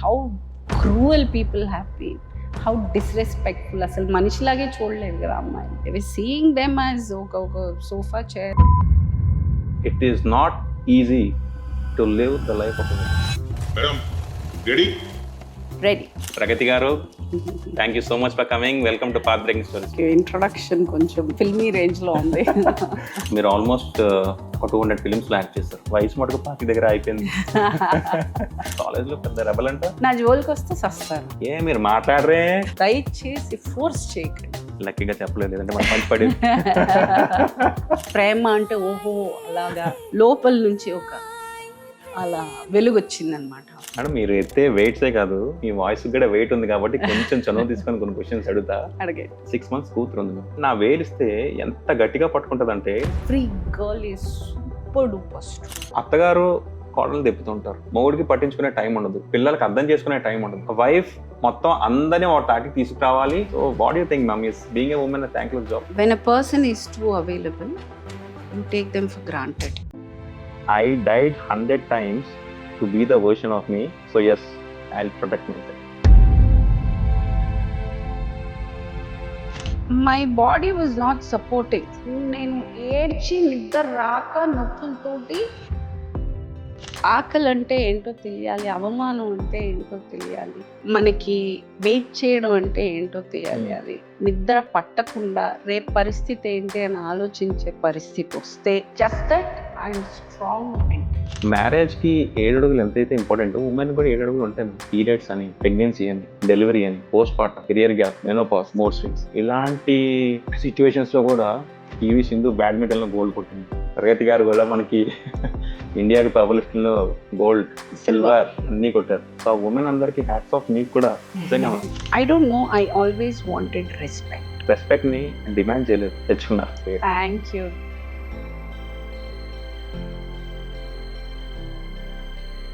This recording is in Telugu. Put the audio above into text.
how cruel people have been, how disrespectful. అసలు మనిషిలాగే చూడలేదు కదా అమ్మాయి. They were seeing them as ఒక sofa chair. It is not easy to live the life of a woman. Madam, ready? Ready. ప్రగతి గారు, thank you so much for coming. Welcome to path breaking stories. Introduction కొంచెం ఫిల్మీ రేంజ్ లో ఉంది. మీరు ఆల్మోస్ట్ ఒక 200 ఫిల్మ్స్ లో యాక్ట్ చేస్తారు. వయసు మటుకు పాతి దగ్గర అయిపోయింది. కాలేజ్ లో పెద్ద రెబల్ అంట. నా జోలికి వస్తే సస్తాను. మీరు మాట్లాడరే, దయచేసి ఫోర్స్ చేయకండి. లక్కీగా చెప్పలేదు, లేదంటే మనం మంచి పడేది. ప్రేమ అంటే ఓహో అలాగా లోపల నుంచి ఒక అలా వెలుగు వచ్చిందనమాట. మేడం, మీరు ఎత్తే వెయిట్సే కాదు, మీ వాయిస్ కూడా వెయిట్ ఉంది కాబట్టి కొంచెం చనువు తీసుకొని కొన్ని క్వశ్చన్స్ అడుగుతా. అడిగే 6 months కూతురు ఉంది మేడం. నా వేలిస్తే ఎంత గట్టిగా పట్టుకుంటుంది అంటే free girl is super duper. అత్తగారు కోడలు తెప్పుతుంటారు, మొగుడికి పట్టించుకునే టైం ఉండదు, పిల్లలకి అర్థం చేసుకునే టైం ఉండదు. వైఫ్ మొత్తం అందరినీ ఒక తాటికి తీసుకురావాలి. So what you think ma'am, is being a women thankless job? When a person is two available, you take them for granted. I died 100 times to be the version of me. So yes, I'll protect myself. My body was not supporting. నేను ఏడ్చి నిద్ర రాక నొప్పులతోటి, ఆకలి అంటే ఏంటో తెలియాలి, అవమానం అంటే ఏంటో తెలియాలి, మనకి వెయిట్ చేయడం అంటే ఏంటో తెలియాలి. అది నిద్ర పట్టకుండా రేపు పరిస్థితి ఏంటి అని ఆలోచించే పరిస్థితి వస్తే just that I'm strong. Marriage కి 7 అడుగులు ఎంతైతే ఇంపార్టెంట్, ఉమెన్ కూడా 7 అడుగులు ఉంటాయి. పీరియడ్స్ అని, ప్రెగ్నెన్సీ అని, డెలివరీ అని, post partum, career gap, menopause, mood swings, ఇలాంటి సిచ్యువేషన్స్ లో కూడా పివి సింధు బ్యాడ్మింటన్ లో గోల్డ్ కొట్టింది. ప్రగతి గారు కూడా మనకి ఇండియాకి పవర్ లిఫ్టింగ్ లో గోల్డ్, సిల్వర్ అన్ని కొట్టారు. సో ఆ ఉమెన్ అందరికి హ్యాట్స్ ఆఫ్. మీకు కూడా నిజంగా I don't know, I always wanted respect. Respect ని డిమాండ్ చేయలేదు, తెచ్చుకున్నారు. Thank you.